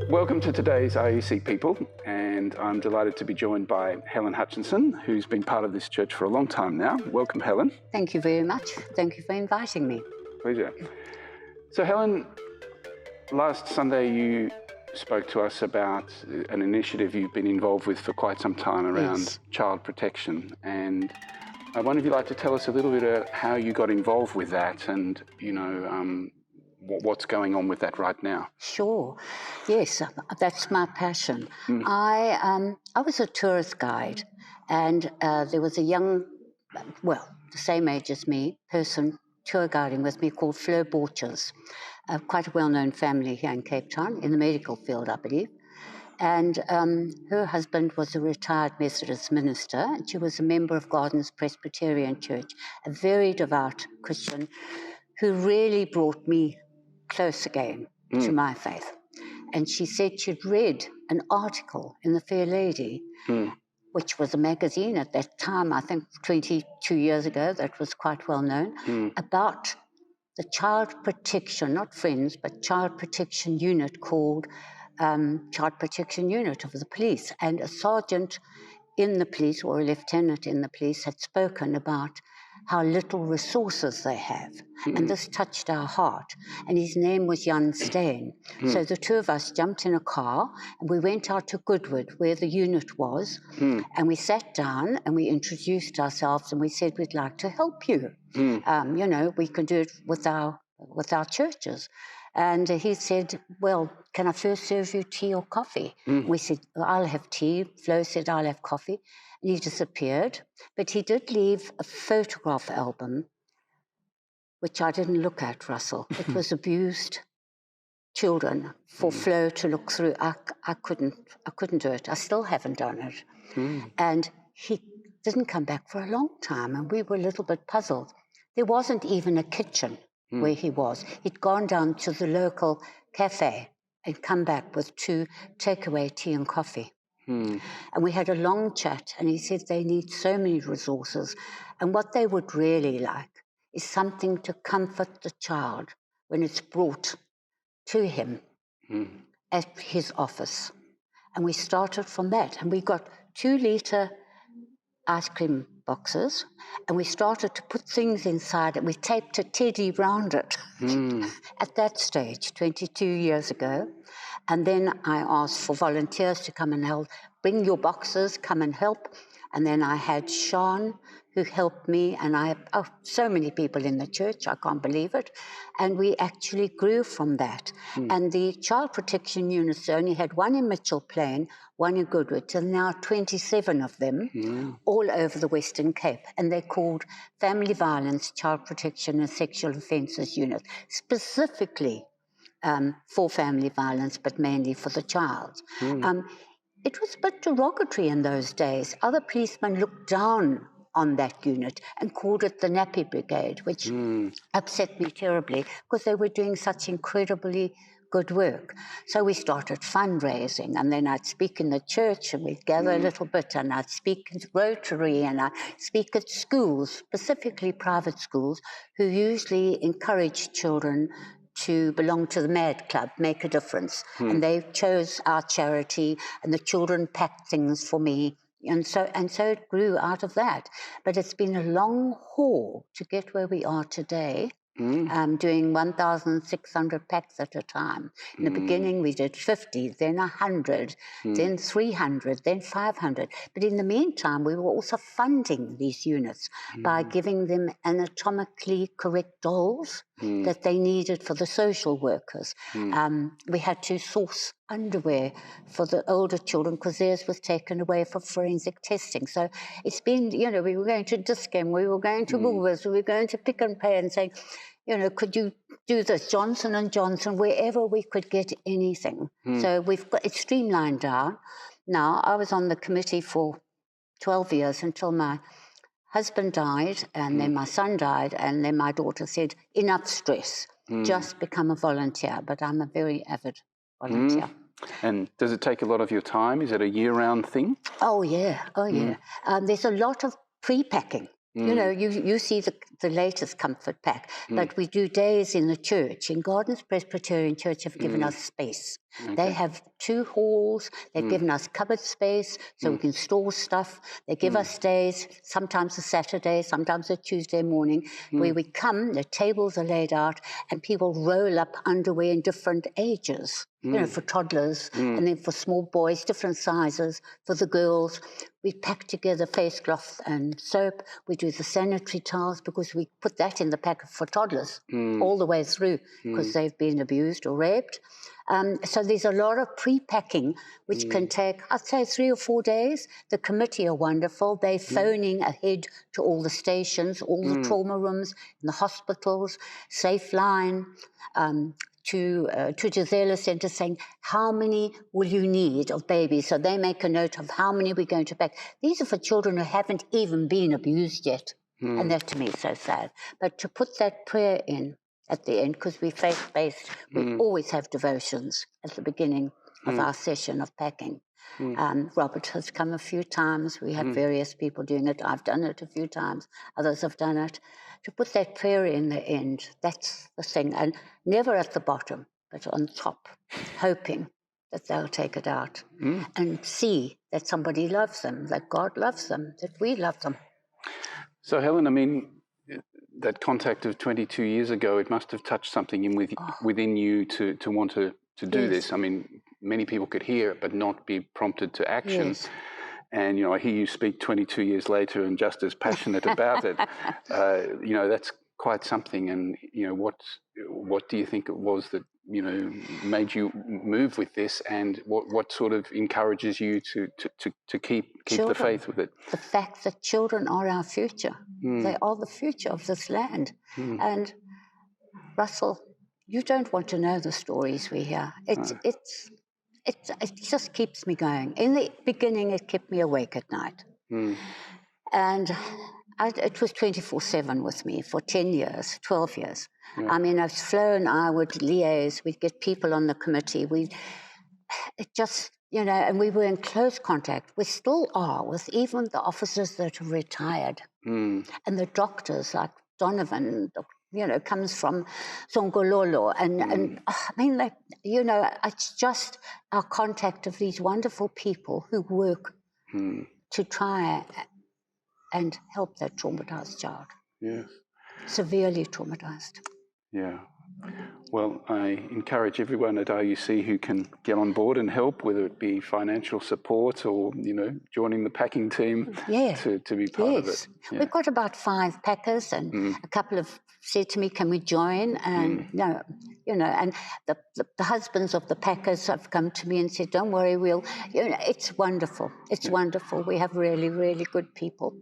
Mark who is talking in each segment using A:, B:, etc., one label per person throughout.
A: Welcome to today's RUC People, and I'm delighted to be joined by Helen Hutchinson, who's been part of this church for a long time now. Welcome, Helen.
B: Thank you very much. Thank you for inviting me.
A: Pleasure. So, Helen, last Sunday you spoke to us about an initiative you've been involved with for quite some time around child protection, and I wonder if you'd like to tell us a little bit about how you got involved with that and, what's going on with that right now.
B: Sure. Yes, that's my passion. I was a tourist guide, and there was a young, the same age as me, person tour guiding with me called Fleur Borchers, quite a well-known family here in Cape Town, in the medical field, I believe. And her husband was a retired Methodist minister, and she was a member of Gardens Presbyterian Church, a very devout Christian who really brought me close again to my faith. And she said she'd read an article in the Fair Lady, which was a magazine at that time, I think 22 years ago, that was quite well known, about the child protection, not Friends, but child protection unit called Child Protection Unit of the police. And a sergeant in the police or a lieutenant in the police had spoken about how little resources they have. And this touched our heart. And his name was Jan Steen. So the two of us jumped in a car and we went out to Goodwood, where the unit was, and we sat down and we introduced ourselves and we said, we'd like to help you. We can do it with our churches. And he said, well, can I first serve you tea or coffee? We said, I'll have tea. Flo said, I'll have coffee. And he disappeared. But he did leave a photograph album, which I didn't look at, Russell. It was abused children for Flo to look through. I couldn't do it. I still haven't done it. And he didn't come back for a long time, and we were a little bit puzzled. There wasn't even a kitchen where he was. He'd gone down to the local cafe and come back with 2 takeaway tea and coffee. And we had a long chat, and he said they need so many resources, and what they would really like is something to comfort the child when it's brought to him at his office. And we started from that, and we got 2-liter ice cream boxes, and we started to put things inside it. We taped a teddy round it at that stage, 22 years ago. And then I asked for volunteers to come and help. Bring your boxes, come and help. And then I had Sean, who helped me, and I have so many people in the church, I can't believe it. And we actually grew from that. And the child protection units only had one in Mitchell Plain, one in Goodwood, and now 27 of them all over the Western Cape. And they're called Family Violence, Child Protection and Sexual Offences Unit, specifically for family violence, but mainly for the child. It was a bit derogatory in those days. Other policemen looked down on that unit and called it the Nappy Brigade, which upset me terribly because they were doing such incredibly good work. So we started fundraising, and then I'd speak in the church and we'd gather a little bit, and I'd speak at Rotary, and I'd speak at schools, specifically private schools, who usually encourage children to belong to the MAD Club, Make a Difference. And they chose our charity, and the children packed things for me. And so it grew out of that. But it's been a long haul to get where we are today. Doing 1,600 packs at a time. In the beginning, we did 50, then 100, then 300, then 500. But in the meantime, we were also funding these units by giving them anatomically correct dolls that they needed for the social workers. We had to source underwear for the older children because theirs was taken away for forensic testing. So it's been, we were going to Discam, we were going to Woolworths, we were going to Pick and Pay and saying, could you do this, Johnson & Johnson, wherever we could get anything. So we've got it streamlined down. Now, I was on the committee for 12 years until my husband died, and then my son died, and then my daughter said, enough stress, just become a volunteer. But I'm a very avid volunteer.
A: And does it take a lot of your time? Is it a year-round thing?
B: Oh, yeah. Oh, yeah. There's a lot of pre-packing. You know, you see the latest comfort pack, but we do days in the church. In Gardens Presbyterian Church have given us space. Okay. They have 2 halls. They've given us cupboard space so we can store stuff. They give us days, sometimes a Saturday, sometimes a Tuesday morning, where we come, the tables are laid out, and people roll up underwear in different ages. You know, for toddlers, and then for small boys, different sizes. For the girls, we pack together face cloth and soap. We do the sanitary towels because we put that in the pack for toddlers all the way through because they've been abused or raped. So there's a lot of pre-packing, which can take, I'd say, 3 or 4 days. The committee are wonderful. They're phoning ahead to all the stations, all the trauma rooms, in the hospitals, Safe Line, to Gisela Centre saying, how many will you need of babies? So they make a note of how many we're going to pack. These are for children who haven't even been abused yet. And that to me is so sad. But to put that prayer in at the end, because we're faith-based, we always have devotions at the beginning of our session of packing. Robert has come a few times. We have various people doing it. I've done it a few times. Others have done it. To put that prayer in the end, that's the thing. And never at the bottom, but on top, hoping that they'll take it out and see that somebody loves them, that God loves them, that we love them.
A: So, Helen, I mean, that contact of 22 years ago, it must have touched something within you to want to do this. I mean, many people could hear it but not be prompted to action.
B: Yes.
A: And, you know, I hear you speak 22 years later and just as passionate about it. You know, that's quite something. And, you know, what do you think it was that, you know, made you move with this, and what sort of encourages you to keep the faith with it?
B: The fact that children are our future. They are the future of this land. And, Russell, you don't want to know the stories we hear. It just keeps me going. In the beginning, it kept me awake at night. And it was 24/7 with me for 10 years, 12 years. I mean, I've flown, I would liaise, we'd get people on the committee. It just, you know, and we were in close contact. We still are with even the officers that are retired. And the doctors like Donovan, you know, comes from Songololo. And I mean, like, you know, it's just our contact of these wonderful people who work to try and help that traumatized child.
A: Yes.
B: Severely traumatized.
A: Yeah. Well, I encourage everyone at RUC who can get on board and help, whether it be financial support or, you know, joining the packing team to be part of it. Yeah.
B: We've got about 5 packers, and a couple have said to me, can we join? And no, you know, and the husbands of the packers have come to me and said, don't worry, we'll, you know, it's wonderful. It's wonderful. We have really, really good people.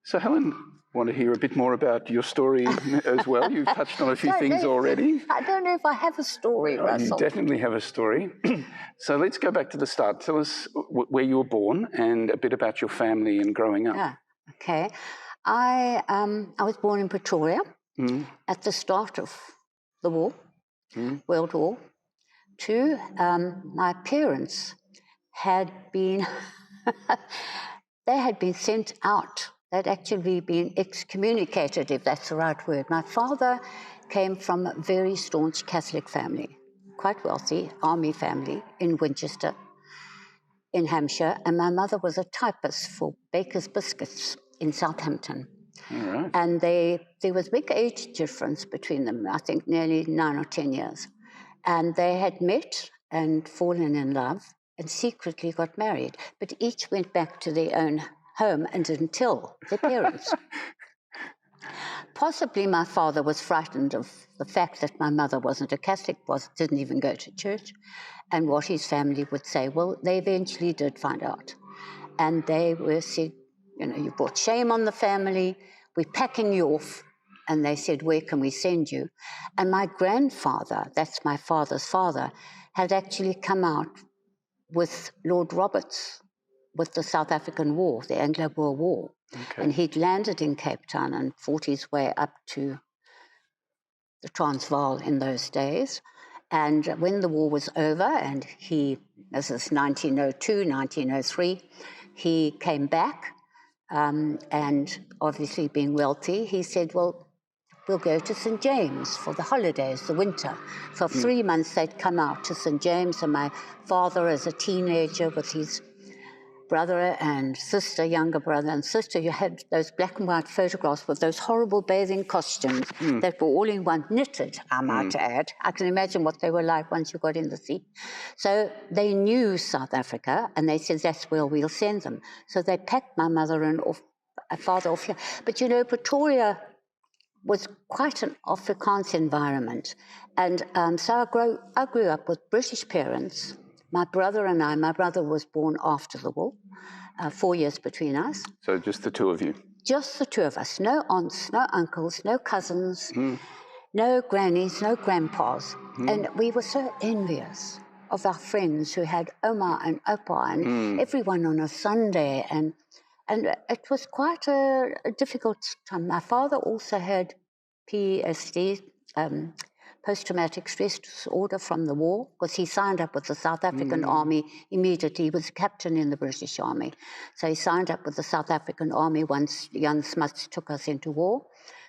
A: So, Helen, want to hear a bit more about your story as well? You've touched on a few things already.
B: I don't know if I have a story, Russell.
A: You definitely have a story. So let's go back to the start. Tell us where you were born and a bit about your family and growing up.
B: Okay. I was born in Pretoria at the start of the war, World War II. My parents had been, they had been sent out. They'd actually been excommunicated, if that's the right word. My father came from a very staunch Catholic family, quite wealthy, army family in Winchester, in Hampshire, and my mother was a typist for Baker's Biscuits in Southampton.
A: All right.
B: And there was a big age difference between them, I think nearly 9 or 10 years. And they had met and fallen in love and secretly got married, but each went back to their own home and didn't tell their parents. Possibly my father was frightened of the fact that my mother wasn't a Catholic, didn't even go to church, and what his family would say. Well, they eventually did find out. And they said, you know, you brought shame on the family, we're packing you off. And they said, where can we send you? And my grandfather, that's my father's father, had actually come out with Lord Roberts, with the South African War, the Anglo-Boer War.
A: Okay.
B: And he'd landed in Cape Town and fought his way up to the Transvaal in those days. And when the war was over, and this is 1902, 1903, he came back, and obviously being wealthy, he said, well, we'll go to St. James for the holidays, the winter. For 3 months, they'd come out to St. James, and my father, as a teenager with his brother and sister, younger brother and sister, you had those black and white photographs with those horrible bathing costumes that were all in one, knitted, I might add. I can imagine what they were like once you got in the sea. So they knew South Africa, and they said, that's where we'll send them. So they packed my mother and father off here. But, you know, Pretoria was quite an Afrikaans environment. And so I grew up with British parents. My brother and I, my brother was born after the war, 4 years between us.
A: So just the two of you?
B: Just the two of us. No aunts, no uncles, no cousins, no grannies, no grandpas. And we were so envious of our friends who had Oma and Opa and everyone on a Sunday. And it was quite a difficult time. My father also had PSD, post-traumatic stress disorder from the war, because he signed up with the South African Army immediately. He was a captain in the British Army. So he signed up with the South African Army once Jan Smuts took us into war,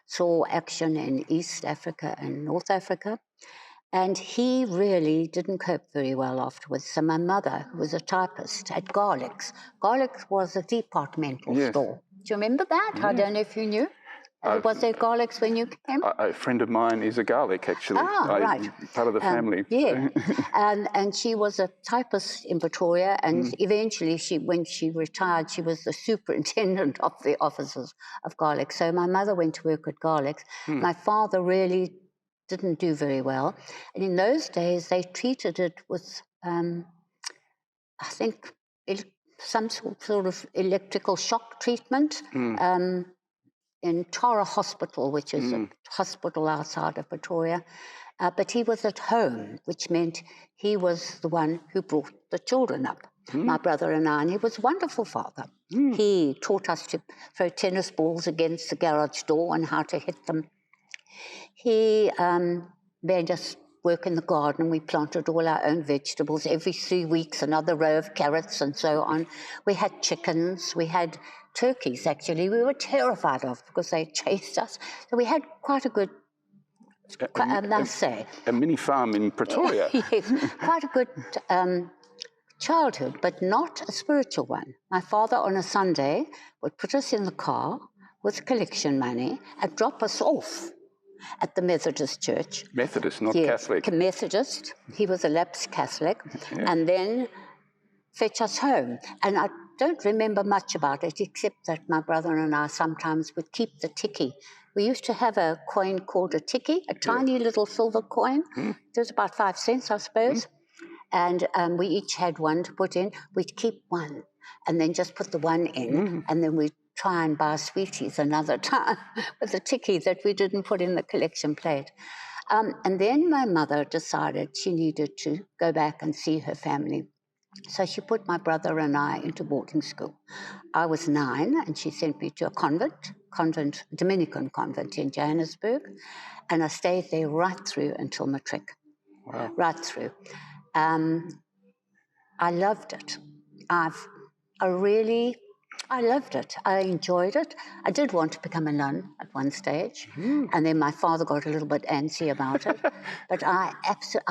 B: saw action in East Africa and North Africa. And he really didn't cope very well afterwards. So my mother, who was a typist at Garlick's, Garlick's was a departmental store. Do you remember that?
A: Yes.
B: I don't know if you knew. Was there Garlick's when you came?
A: A friend of mine is a Garlick, actually.
B: Right.
A: Part of the family.
B: Yeah. And she was a typist in Pretoria, and eventually, when she retired, she was the superintendent of the offices of Garlick. So my mother went to work at Garlick's. My father really didn't do very well. And in those days, they treated it with, I think, some sort of electrical shock treatment. In Tara Hospital, which is a hospital outside of Pretoria. But he was at home, which meant he was the one who brought the children up, my brother and I, and he was a wonderful father. He taught us to throw tennis balls against the garage door and how to hit them. He made us work in the garden. We planted all our own vegetables. Every 3 weeks, another row of carrots and so on. We had chickens. We had turkeys, actually, we were terrified of because they chased us. So we had quite a good, I must say.
A: A mini farm in Pretoria.
B: Yes, quite a good childhood, but not a spiritual one. My father on a Sunday would put us in the car with collection money and drop us off at the Methodist church.
A: Methodist, not Catholic.
B: Methodist. He was a lapsed Catholic. And then fetch us home. And I don't remember much about it, except that my brother and I sometimes would keep the tikkie. We used to have a coin called a tikkie, a tiny little silver coin. It was about 5 cents, I suppose. And we each had one to put in. We'd keep one and then just put the one in, and then we'd try and buy sweeties another time with the tikkie that we didn't put in the collection plate. And then my mother decided she needed to go back and see her family. So she put my brother and I into boarding school. I was 9, and she sent me to a convent, Dominican convent in Johannesburg, and I stayed there right through until matric.
A: Wow.
B: Right through. I loved it. I loved it. I enjoyed it. I did want to become a nun at one stage, and then my father got a little bit antsy about it, but I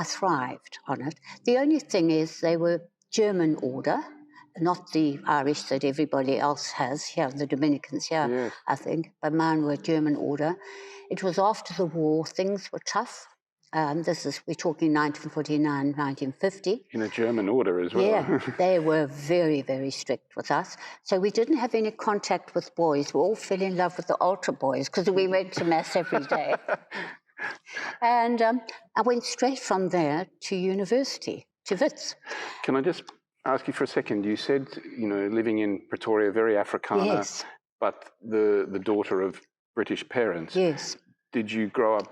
B: thrived on it. The only thing is they were German order, not the Irish that everybody else has here, the Dominicans here, I think, but mine were German order. It was after the war. Things were tough. We're talking 1949, 1950.
A: In a German order as well.
B: Yeah, they were very, very strict with us. So we didn't have any contact with boys. We all fell in love with the altar boys because we went to Mass every day. And I went straight from there to university, to Wits.
A: Can I just ask you for a second? You said, living in Pretoria, very Afrikaner, but the daughter of British parents.
B: Yes.
A: Did you grow up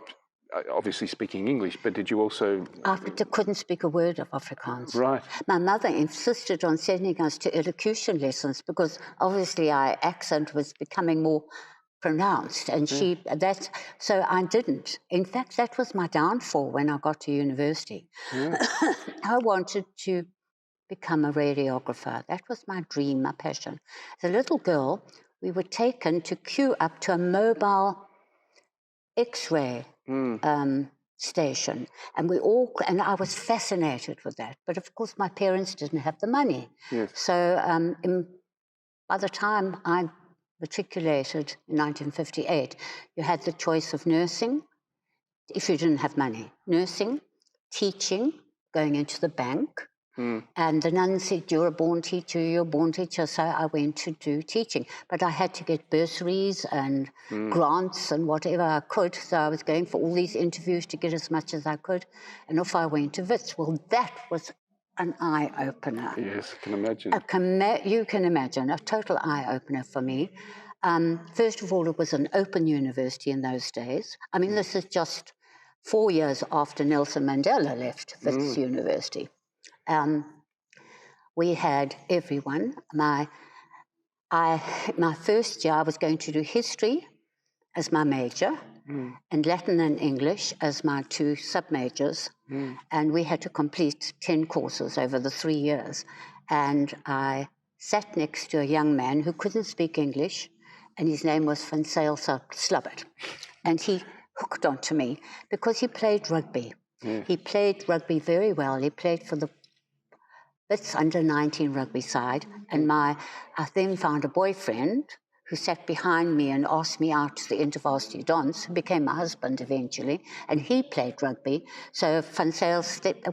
A: obviously speaking English, but did you also...
B: I couldn't speak a word of Afrikaans.
A: Right.
B: My mother insisted on sending us to elocution lessons because obviously our accent was becoming more pronounced, and so I didn't. In fact, that was my downfall when I got to university. I wanted to become a radiographer. That was my dream, my passion. As a little girl, we were taken to queue up to a mobile X-ray station, and I was fascinated with that. But of course, my parents didn't have the money.
A: Yes.
B: So by the time I matriculated in 1958, you had the choice of nursing, if you didn't have money, nursing, teaching, going into the bank. And the nun said, you're a born teacher, so I went to do teaching. But I had to get bursaries and grants and whatever I could, so I was going for all these interviews to get as much as I could, and off I went to Wits. Well, that was an eye-opener.
A: Yes, I can imagine.
B: You can imagine, a total eye-opener for me. First of all, it was an open university in those days. I mean, this is just 4 years after Nelson Mandela left Wits University. We had everyone. My first year, I was going to do history as my major and Latin and English as my two sub-majors. And we had to complete 10 courses over the 3 years. And I sat next to a young man who couldn't speak English, and his name was Van Zyl Slubbert. And he hooked onto me because he played rugby. He played rugby very well. He played for the Wits under-19 rugby side, and I then found a boyfriend who sat behind me and asked me out to the InterVarsity dance, who became my husband eventually, and he played rugby. So Van Zyl,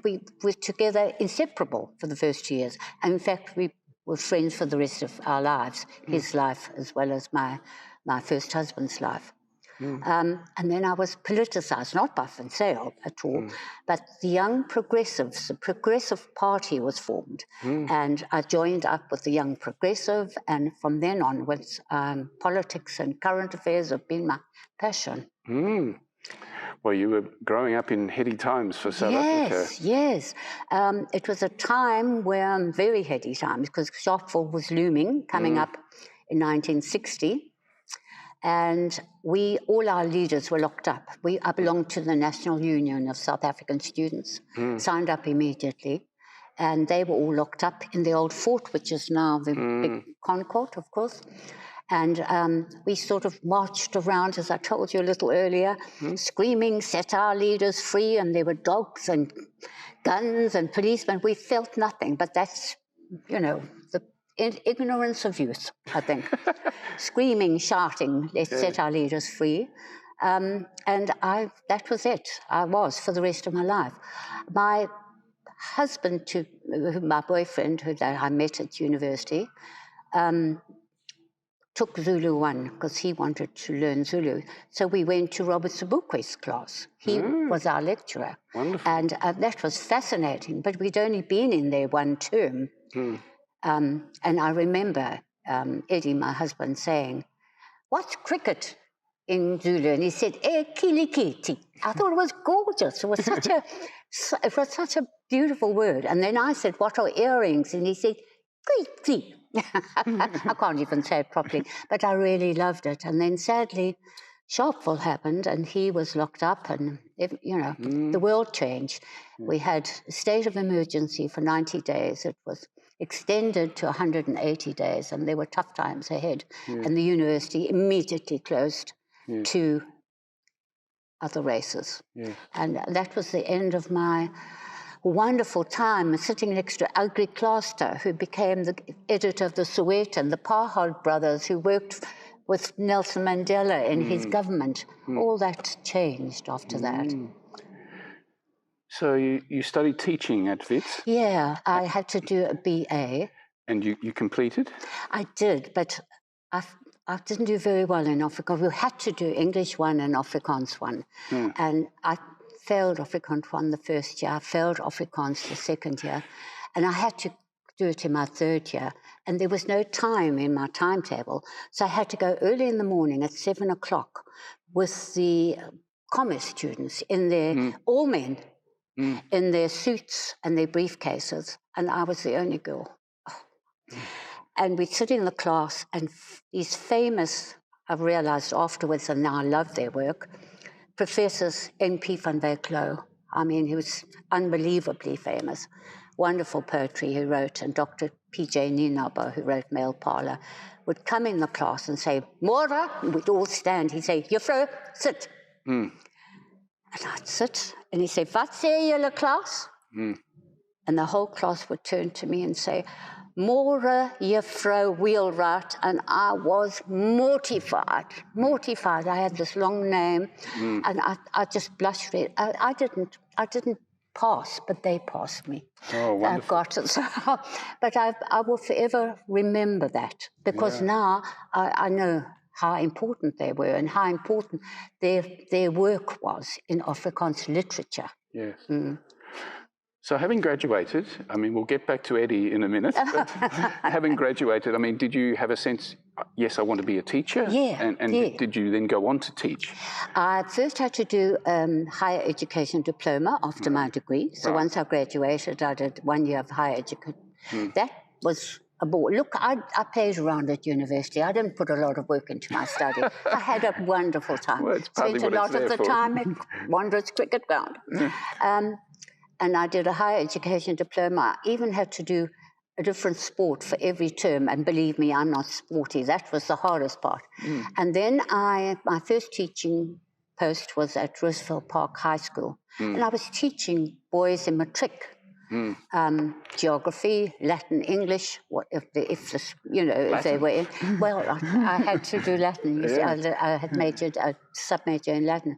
B: we were together inseparable for the first 2 years. And in fact, we were friends for the rest of our lives, his life as well as my first husband's life. And then I was politicised, not by Van Zyl at all, but the Young Progressives, the Progressive Party was formed. And I joined up with the Young Progressive, and from then onwards, politics and current affairs have been my passion.
A: Well, you were growing up in heady times for South Africa.
B: Yes. It was a time where, very heady times, because Sharpeville was looming, coming up in 1960. And all our leaders were locked up. I belonged to the National Union of South African Students, signed up immediately, and they were all locked up in the old fort, which is now the big Concourt, of course. And we sort of marched around, as I told you a little earlier, screaming, set our leaders free, and there were dogs and guns and policemen. We felt nothing, but that's, the ignorance of youth, I think. Screaming, shouting, let's set our leaders free. And that was it. I was for the rest of my life. My husband, my boyfriend, who I met at university, took Zulu 1 because he wanted to learn Zulu. So we went to Robert Sobukwe's class. He was our lecturer.
A: Wonderful.
B: And that was fascinating, but we'd only been in there one term. And I remember Eddie, my husband, saying, "What's cricket in Zulu?" And he said, "E kilikiti." I thought it was gorgeous. It was such a beautiful word. And then I said, "What are earrings?" And he said, "Kiti." I can't even say it properly, but I really loved it. And then sadly, Sharpeville happened, and he was locked up, and the world changed. We had a state of emergency for 90 days. It was extended to 180 days, and there were tough times ahead. And the university immediately closed to other races. And that was the end of my wonderful time sitting next to Agri Cluster, who became the editor of the Sowetan, the Pahod brothers who worked with Nelson Mandela in his government. All that changed after that.
A: So you studied teaching at Wits?
B: Yeah, I had to do a BA.
A: And you completed?
B: I did, but I didn't do very well in Afrikaans. We had to do English 1 and Afrikaans 1. And I failed Afrikaans 1 the first year. I failed Afrikaans the second year. And I had to do it in my third year. And there was no time in my timetable. So I had to go early in the morning at 7 o'clock with the commerce students in their, all men, in their suits and their briefcases, and I was the only girl. And we'd sit in the class, and these famous, I've realized afterwards, and now I love their work, Professors N.P. van Wyk. I mean, he was unbelievably famous. Wonderful poetry he wrote, and Dr. P.J. Nienaber, who wrote Male Parlour, would come in the class and say, Mora, and we'd all stand. He'd say, Juffrou, sit. And I'd sit, and he'd say, Wat sê julle klas? And the whole class would turn to me and say, Mora, Juffrou Wheelwright, and I was mortified. I had this long name, and I just blushed red. I didn't pass, but they passed me.
A: Oh, wonderful.
B: I got it. So, but I will forever remember that, because now I know how important they were and how important their work was in Afrikaans literature.
A: Yes. So having graduated, I mean, we'll get back to Eddie in a minute, but having graduated, I mean, did you have a sense, yes, I want to be a teacher?
B: Yeah.
A: And did you then go on to teach?
B: I first had to do higher education diploma after my degree. So once I graduated, I did 1 year of higher education. That was a bore. Look, I played around at university. I didn't put a lot of work into my study. I had a wonderful time.
A: Well, it's partly
B: spent a lot of the time at Wanderers Cricket Ground. And I did a higher education diploma. I even had to do a different sport for every term. And believe me, I'm not sporty. That was the hardest part. And then my first teaching post was at Roosevelt Park High School. And I was teaching boys in matric. Geography, Latin, English, if they were in. Well, I had to do Latin. I had majored, sub-major in Latin.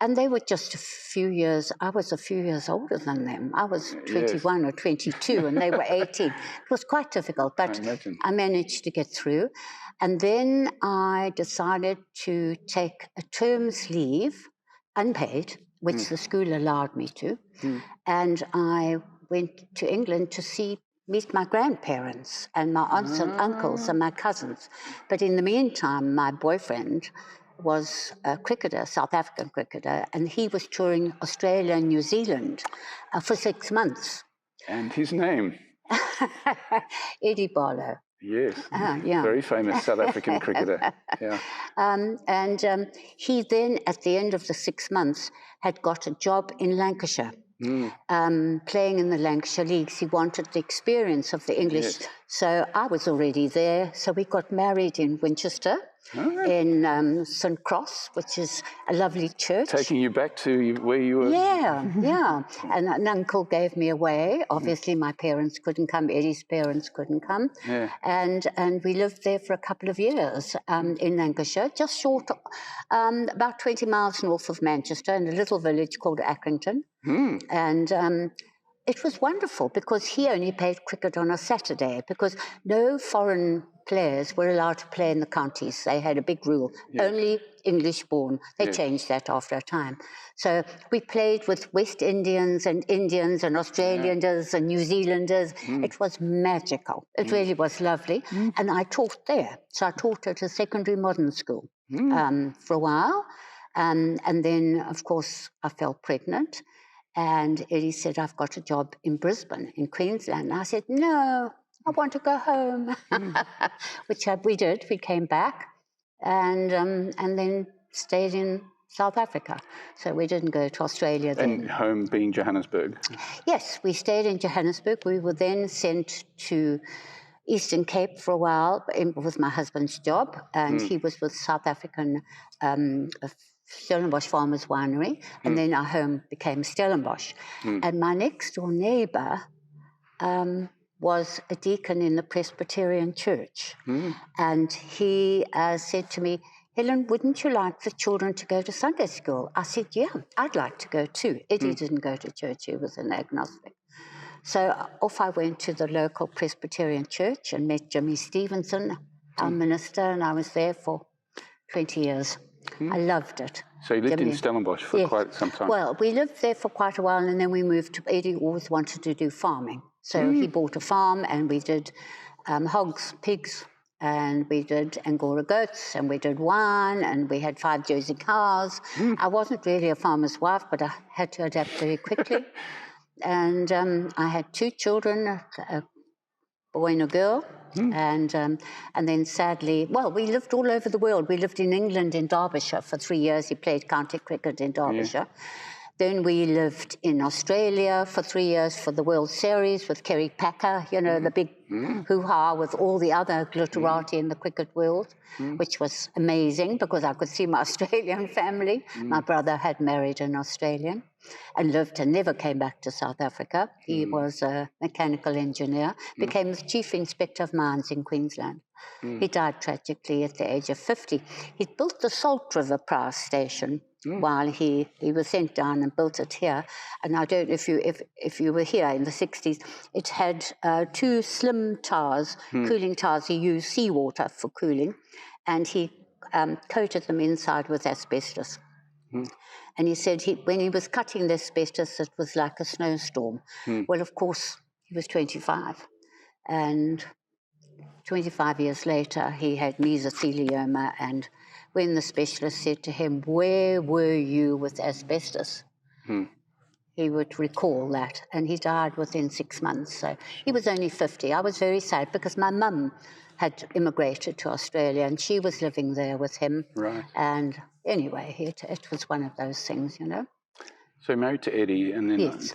B: And they were just a few years, I was a few years older than them. I was 21 or 22 and they were 18. It was quite difficult, but I managed to get through. And then I decided to take a term's leave, unpaid, which the school allowed me to. And I went to England to meet my grandparents and my aunts and uncles and my cousins. But in the meantime, my boyfriend was a cricketer, South African cricketer, and he was touring Australia and New Zealand for 6 months.
A: And his name?
B: Eddie Barlow.
A: Yes, very famous South African cricketer.
B: He then, at the end of the 6 months, had got a job in Lancashire, playing in the Lancashire Leagues. He wanted the experience of the English. So I was already there. So we got married in Winchester, in St. Cross, which is a lovely church.
A: Taking you back to where you were?
B: Yeah. And an uncle gave me away. Obviously, my parents couldn't come. Eddie's parents couldn't come. And we lived there for a couple of years in Lancashire, just short, about 20 miles north of Manchester, in a little village called Accrington. And it was wonderful because he only played cricket on a Saturday because no foreign players were allowed to play in the counties. They had a big rule, only English-born. They changed that after a time. So we played with West Indians and Australians and New Zealanders. It was magical. It really was lovely. And I taught there. So I taught at a secondary modern school for a while. And then, of course, I fell pregnant. And Eddie said, I've got a job in Brisbane, in Queensland. And I said, no, I want to go home, which we did. We came back and then stayed in South Africa. So we didn't go to Australia then.
A: And home being Johannesburg?
B: Yes, we stayed in Johannesburg. We were then sent to Eastern Cape for a while with my husband's job. And he was with South African Stellenbosch Farmers Winery, and then our home became Stellenbosch. And my next door neighbour was a deacon in the Presbyterian Church. And he said to me, Helen, wouldn't you like the children to go to Sunday school? I said, yeah, I'd like to go too. Eddie didn't go to church, he was an agnostic. So off I went to the local Presbyterian church and met Jimmy Stevenson, our minister, and I was there for 20 years. I loved it.
A: So you lived in Stellenbosch for quite some time?
B: Well, we lived there for quite a while, and then we moved to, Eddie always wanted to do farming. So he bought a farm, and we did hogs, pigs, and we did Angora goats, and we did wine, and we had 5 Jersey cows. I wasn't really a farmer's wife, but I had to adapt very quickly. And I had 2 children, a boy and a girl. And then sadly, well, we lived all over the world. We lived in England, in Derbyshire for 3 years. He played county cricket in Derbyshire. Yeah. Then we lived in Australia for 3 years for the World Series with Kerry Packer, you know, the big hoo-ha with all the other glitterati in the cricket world, which was amazing because I could see my Australian family. My brother had married an Australian and lived and never came back to South Africa. He was a mechanical engineer, became the chief inspector of mines in Queensland. He died tragically at the age of 50. He built the Salt River Power Station while he was sent down and built it here. And I don't know if you were here in the 60s, it had 2 slim towers, cooling towers. He used seawater for cooling, and he coated them inside with asbestos. And he said when he was cutting the asbestos, it was like a snowstorm. Well, of course, he was 25. And 25 years later, he had mesothelioma, and when the specialist said to him, "Where were you with asbestos?" He would recall that, and he died within 6 months. So he was only 50. I was very sad because my mum had immigrated to Australia, and she was living there with him.
A: Right.
B: And anyway, it was one of those things, you know.
A: So married to Eddie, and then
B: yes.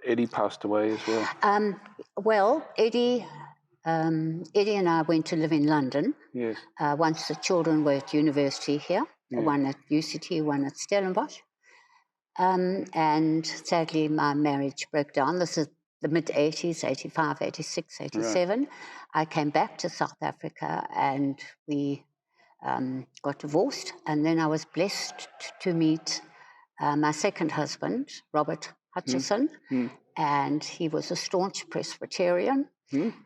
A: Eddie passed away as well?
B: Well, Eddie and I went to live in London.
A: Yes.
B: Once the children were at university here, one at UCT, one at Stellenbosch. And sadly, my marriage broke down. This is the mid-80s, 85, 86, 87. Right. I came back to South Africa, and we got divorced. And then I was blessed to meet my second husband, Robert Hutchinson, and he was a staunch Presbyterian.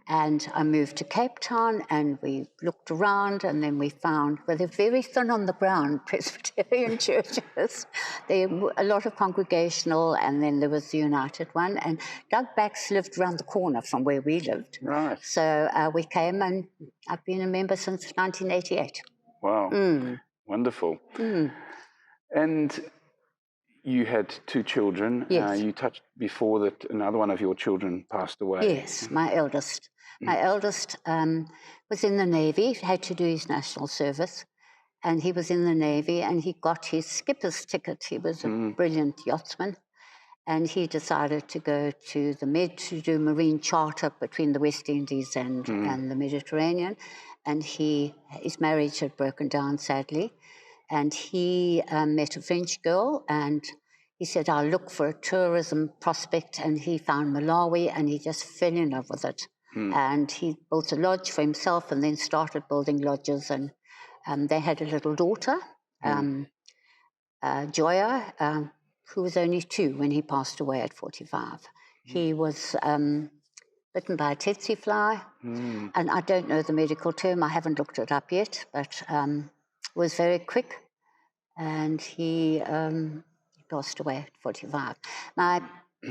B: And I moved to Cape Town, and we looked around, and then we found, well, they're very thin on the ground, Presbyterian churches. There were a lot of congregational, and then there was the United one. And Doug Bax lived around the corner from where we lived.
A: Right.
B: So we came, and I've been a member since 1988.
A: Wow. Wonderful. And you had 2 children.
B: Yes.
A: You touched before that another one of your children passed away.
B: Yes, my eldest. My eldest was in the Navy, had to do his national service, and he was in the Navy, and he got his skipper's ticket. He was a brilliant yachtsman, and he decided to go to the Med to do marine charter between the West Indies and the Mediterranean, and his marriage had broken down, sadly. And he met a French girl, and he said, "I'll look for a tourism prospect." And he found Malawi, and he just fell in love with it. And he built a lodge for himself, and then started building lodges. And they had a little daughter, Joya, who was only 2 when he passed away at 45. He was bitten by a tsetse fly, and I don't know the medical term. I haven't looked it up yet, but was very quick, and he passed away at 45. My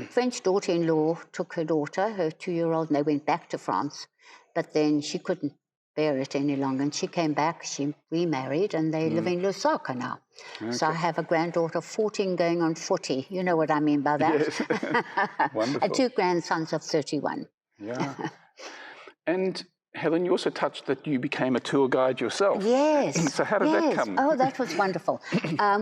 B: French daughter-in-law took her daughter, her 2-year-old, and they went back to France, but then she couldn't bear it any longer, and she came back, she remarried, and they live in Lusaka now. Okay. So I have a granddaughter, 14 going on 40. You know what I mean by that?
A: Yes. Wonderful.
B: And 2 grandsons of 31.
A: Yeah. And Helen, you also touched that you became a tour guide yourself.
B: Yes.
A: So how did that come?
B: Oh, that was wonderful.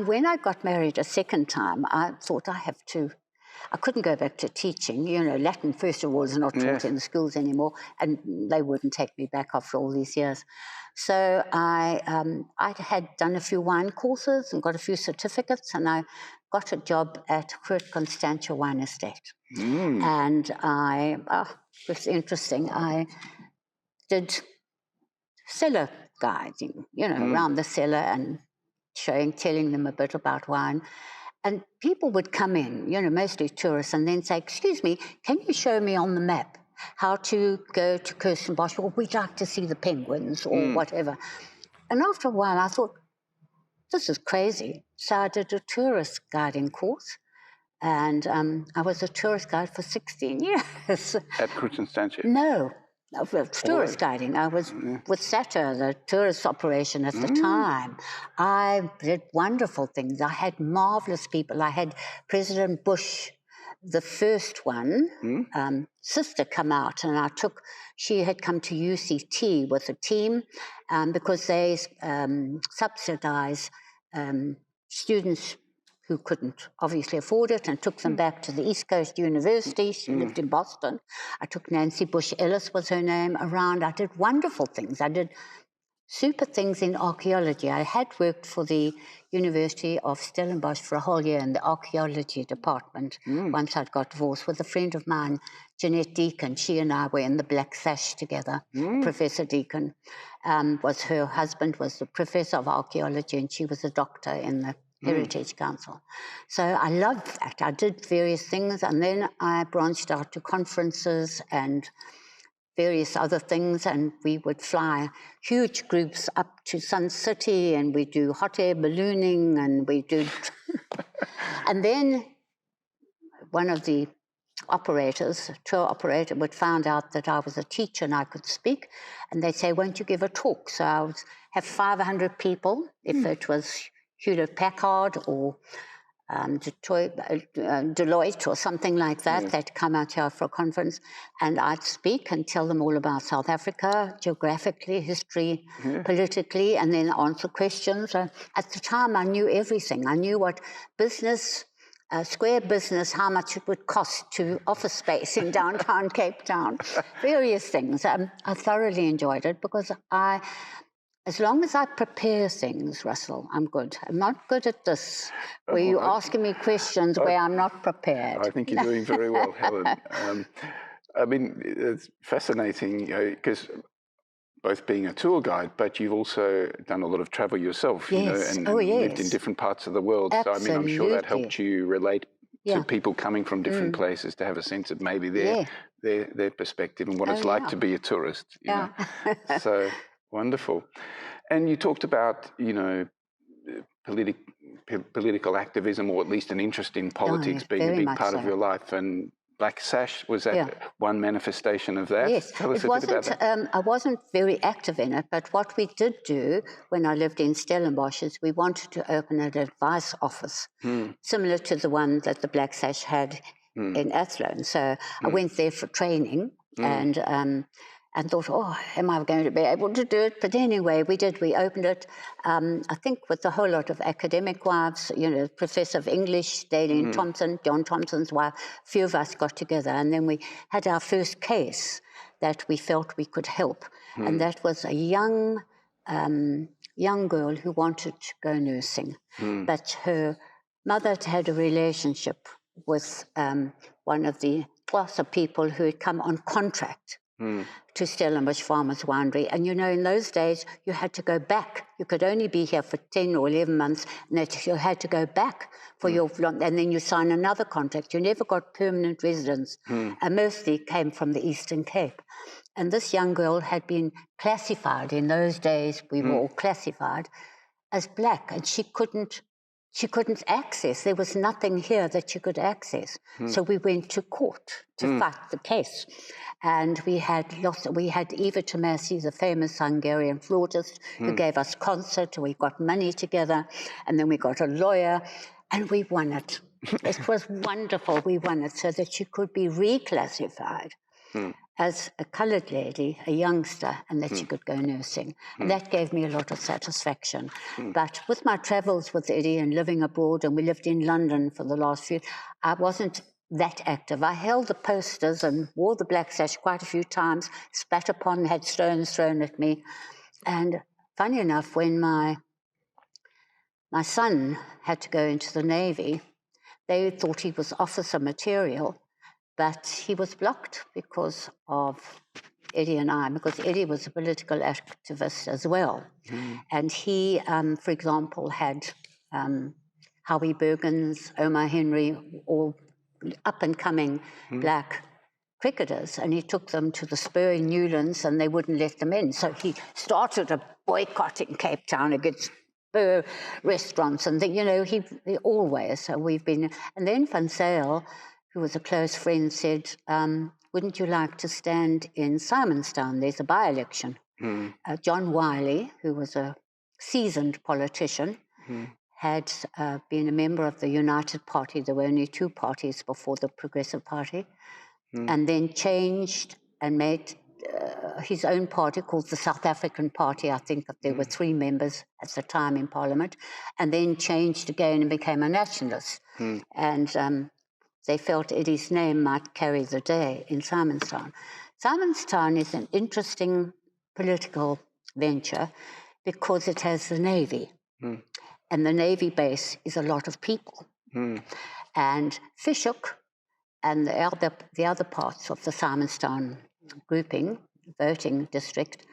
B: When I got married a second time, I thought I couldn't go back to teaching. You know, Latin, first of all, is not taught in the schools anymore, and they wouldn't take me back after all these years. So I had done a few wine courses and got a few certificates, and I got a job at Groot Constantia Wine Estate. And it was interesting. I did cellar guiding, you know, around the cellar and telling them a bit about wine. And people would come in, you know, mostly tourists, and then say, "Excuse me, can you show me on the map how to go to Kirstenbosch? Or we'd like to see the penguins," or whatever. And after a while, I thought, this is crazy. So I did a tourist guiding course, and I was a tourist guide for 16 years.
A: At Groot Constantia?
B: No, tourist guiding. I was with SATA, the tourist operation at the time. I did wonderful things. I had marvelous people. I had President Bush, the first one, sister, come out, and she had come to UCT with a team because they subsidize students who couldn't obviously afford it, and took them back to the East Coast University. She lived in Boston. I took Nancy Bush Ellis, was her name, around. I did wonderful things. I did super things in archaeology. I had worked for the University of Stellenbosch for a whole year in the archaeology department once I'd got divorced with a friend of mine, Jeanette Deacon. She and I were in the Black Sash together. Professor Deacon her husband was the professor of archaeology, and she was a doctor in the Heritage Council. So I loved that. I did various things, and then I branched out to conferences and various other things, and we would fly huge groups up to Sun City, and we do hot air ballooning, and we do... And then one of the tour operator, would find out that I was a teacher and I could speak, and they'd say, won't you give a talk? So I would have 500 people, if it was Hewlett-Packard or Deloitte or something like that. They'd come out here for a conference, and I'd speak and tell them all about South Africa, geographically, history, politically, and then answer questions. At the time, I knew everything. I knew what business, square business, how much it would cost to office space in downtown Cape Town, various things. I thoroughly enjoyed it because as long as I prepare things, Russell, I'm good. I'm not good at this, where you're asking me questions where I'm not prepared.
A: I think you're doing very well, Helen. I mean, it's fascinating, because both being a tour guide, but you've also done a lot of travel yourself, you know, and lived in different parts of the world.
B: Absolutely.
A: So, I mean, I'm sure that helped you relate to people coming from different places, to have a sense of maybe their perspective and what it's like to be a tourist, you know. So... Wonderful. And you talked about, you know, political activism, or at least an interest in politics being a big part of your life. And Black Sash, was that one manifestation of that?
B: Yes.
A: Tell us a bit about that.
B: I wasn't very active in it, but what we did do when I lived in Stellenbosch is we wanted to open an advice office, similar to the one that the Black Sash had in Athlone. So I went there for training and thought, oh, am I going to be able to do it? But anyway, we did. We opened it, I think, with a whole lot of academic wives, you know, Professor of English, Daleen Thompson, John Thompson's wife, a few of us got together, and then we had our first case that we felt we could help. And that was a young girl who wanted to go nursing, but her mother had a relationship with one of the class of people who had come on contract to Stellenbosch Farmers Winery. And, you know, in those days, you had to go back. You could only be here for 10 or 11 months, and that you had to go back for and then you sign another contract. You never got permanent residence. And mostly came from the Eastern Cape. And this young girl had been classified. In those days, we were all classified as black, and she couldn't access. There was nothing here that she could access. So we went to court to fight the case. And we had Eva Tomasi, the famous Hungarian flautist, who gave us concert. We got money together, and then we got a lawyer, and we won it. It was wonderful. We won it so that she could be reclassified as a coloured lady, a youngster, and that she could go nursing. And that gave me a lot of satisfaction. But with my travels with Eddie and living abroad, and we lived in London for the last few, I wasn't that active. I held the posters and wore the black sash quite a few times, spat upon, had stones thrown at me. And funny enough, when my son had to go into the Navy, they thought he was officer material, but he was blocked because of Eddie and I, because Eddie was a political activist as well. And he, for example, had Howie Bergens, Omar Henry, all up-and-coming black cricketers, and he took them to the Spur in Newlands, and they wouldn't let them in. So he started a boycott in Cape Town against Spur restaurants, and you know, he always. So we've been, and then Van Zyl, who was a close friend, said, wouldn't you like to stand in Simonstown? There's a by-election. John Wiley, who was a seasoned politician, had been a member of the United Party. There were only two parties before the Progressive Party, and then changed and made his own party called the South African Party. I think that there were 3 members at the time in Parliament, and then changed again and became a nationalist. And they felt Eddie's name might carry the day in Simonstown. Simonstown is an interesting political venture because it has the Navy. And the Navy base is a lot of people. And Fishhook and the other parts of the Simonstown grouping, voting district,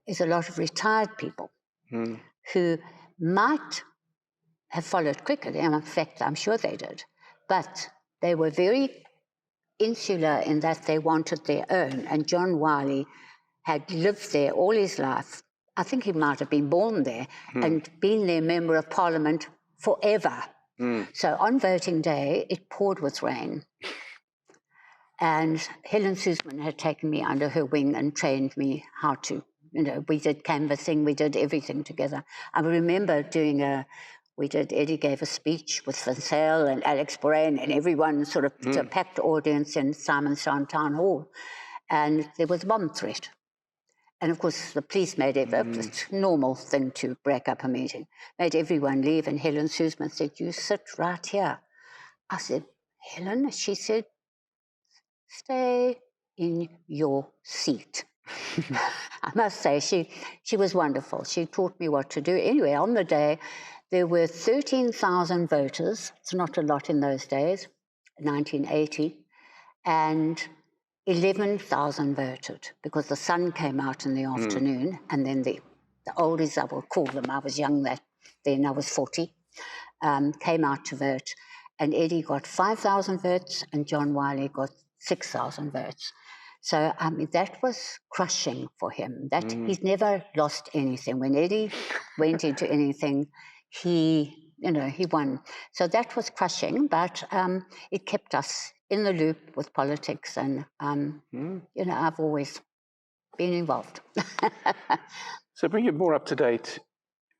B: is a lot of retired people who might have followed cricket. And in fact, I'm sure they did. But they were very insular in that they wanted their own. And John Wiley had lived there all his life. I think he might have been born there and been their member of Parliament forever. So on voting day, it poured with rain. And Helen Suzman had taken me under her wing and trained me how to, we did canvassing, we did everything together. I remember Eddie gave a speech with Vincel and Alex Brain and everyone, sort of a packed audience in Simonstown Town Hall. And there was a bomb threat. And of course, the police made it a normal thing to break up a meeting, made everyone leave. And Helen Suzman said, "You sit right here." I said, "Helen?" She said, "Stay in your seat." I must say, she was wonderful. She taught me what to do. Anyway, on the day, there were 13,000 voters. It's not a lot in those days, 1980. And 11,000 voted because the sun came out in the afternoon, and then the oldies, I will call them, I was young then, I was 40, came out to vote. And Eddie got 5,000 votes and John Wiley got 6,000 votes. So, I mean, that was crushing for him. He's never lost anything. When Eddie went into anything, he won. So that was crushing, but it kept us in the loop with politics, and I've always been involved.
A: So bring it more up to date.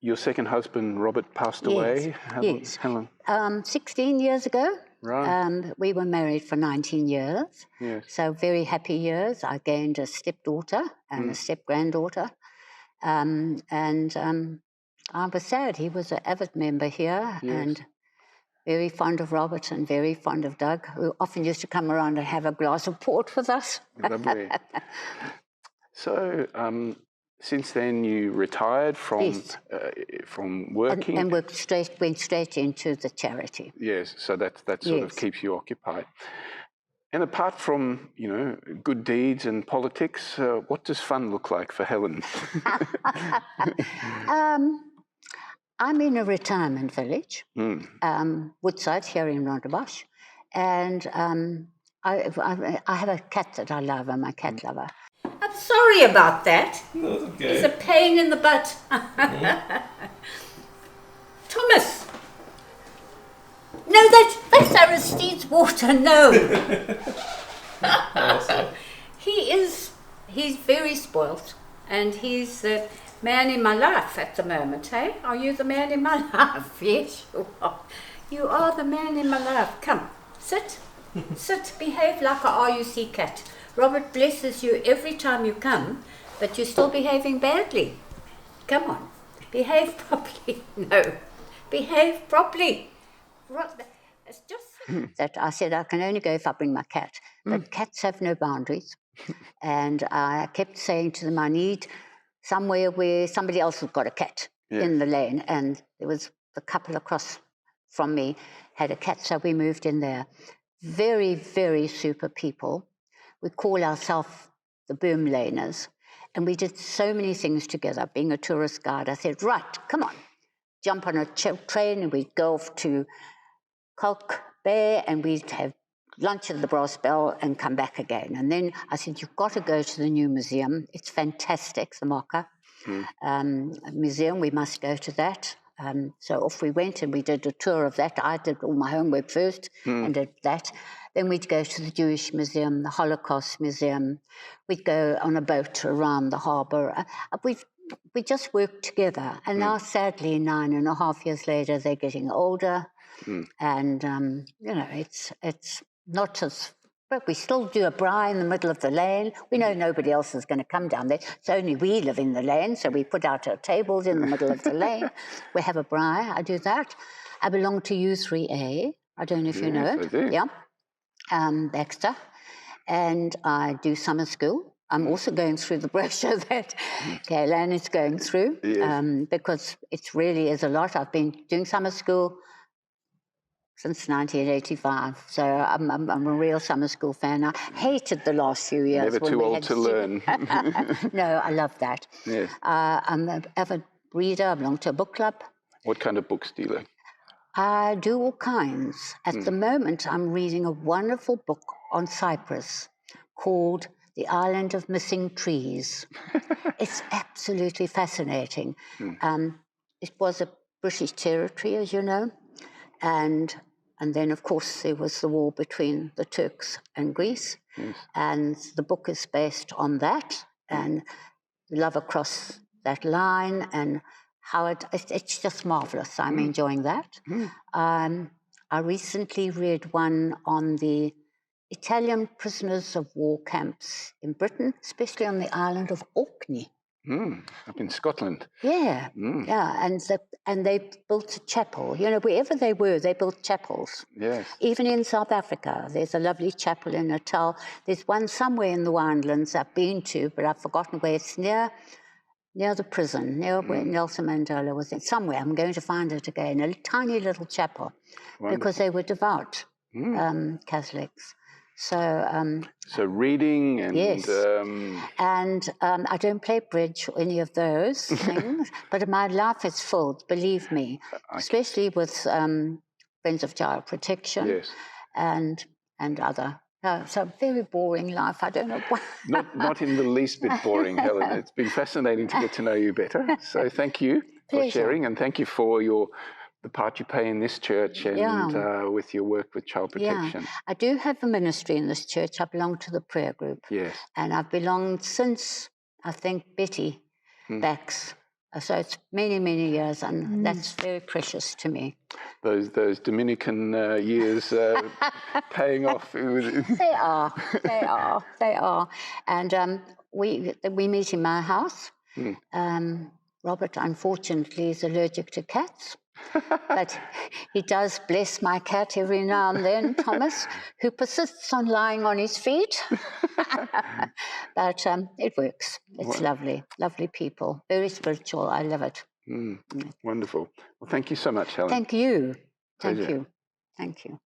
A: Your second husband, Robert, passed away.
B: Yes.
A: Helen?
B: 16 years ago.
A: Right.
B: We were married for 19 years.
A: Yes.
B: So very happy years. I gained a stepdaughter and a step-granddaughter. And I was sad. He was an avid member here, and very fond of Robert and very fond of Doug, who often used to come around and have a glass of port with us.
A: Lovely. So, since then, you retired from working,
B: and went straight into the charity.
A: Yes, so that sort of keeps you occupied. And apart from good deeds and politics, what does fun look like for Helen? I'm in a retirement village, Woodside, here in Rondebosch, and I have a cat that I love. I'm a cat lover. I'm sorry about that.
C: No, it's okay.
B: It's a pain in the butt. Thomas! No, that's Aristide's water, no. He's very spoilt, and he's the man in my life at the moment, hey? Are you the man in my life? Yes, you are. You are the man in my life. Come, sit, behave like a RUC cat. Robert blesses you every time you come, but you're still behaving badly. Come on, behave properly. No, behave properly. It's just that I said I can only go if I bring my cat, but cats have no boundaries. And I kept saying to them, I need somewhere where somebody else has got a cat in the lane. And there was the couple across from me had a cat, so we moved in there. Very, very super people. We call ourselves the Boom Laners. And we did so many things together, being a tourist guide. I said, right, come on, jump on a train, and we'd go off to Kalk Bay, and we'd have lunch at the Brass Bell and come back again. And then I said, you've got to go to the new museum. It's fantastic, the Mocha Museum. We must go to that. So off we went and we did a tour of that. I did all my homework first and did that. Then we'd go to the Jewish Museum, the Holocaust Museum. We'd go on a boat around the harbour. We just worked together. And now, sadly, 9.5 years later, they're getting older. And, it's not as... But we still do a braai in the middle of the lane. We know nobody else is going to come down there. It's only we live in the lane, so we put out our tables in the middle of the lane. We have a braai. I do that. I belong to U3A. I don't know if you know it.
A: I do.
B: Yeah. Baxter. And I do summer school. I'm also going through the brochure that Helen is going through because it really is a lot. I've been doing summer school since 1985, so I'm a real summer school fan. I hated the last few years.
A: Never too old to learn.
B: No, I love that.
A: Yes.
B: I'm an avid reader. I belong to a book club.
A: What kind of books do you like?
B: I do all kinds. At the moment, I'm reading a wonderful book on Cyprus called The Island of Missing Trees. It's absolutely fascinating. It was a British territory, as you know, and then, of course, there was the war between the Turks and Greece, and the book is based on that, and love across that line, and how it's just marvellous. I'm enjoying that. I recently read one on the Italian prisoners of war camps in Britain, especially on the island of Orkney.
A: Up in Scotland.
B: Yeah, yeah, and they built a chapel. You know, wherever they were, they built chapels.
A: Yes.
B: Even in South Africa, there's a lovely chapel in Natal. There's one somewhere in the Winelands I've been to, but I've forgotten where it's near the prison, near where Nelson Mandela was in. Somewhere, I'm going to find it again, a tiny little chapel, because they were devout Catholics. So
A: reading and...
B: Yes. And I don't play bridge or any of those things, but my life is filled, believe me, especially with Friends of Child Protection and other. So very boring life. I don't know why.
A: Not in the least bit boring, Helen. It's been fascinating to get to know you better. So thank you for sharing, and thank you for the part you play in this church and with your work with child protection.
B: Yeah. I do have a ministry in this church. I belong to the prayer group.
A: Yes.
B: And I've belonged since, I think, Betty Bax. So it's many, many years, and that's very precious to me.
A: Those Dominican years paying off.
B: They are. And we meet in my house. Robert, unfortunately, is allergic to cats. But he does bless my cat every now and then, Thomas, who persists on lying on his feet. But it works. It's lovely, lovely people, very spiritual. I love it.
A: Wonderful. Well, thank you so much, Helen.
B: Thank you.
A: Pleasure.
B: Thank you. Thank you.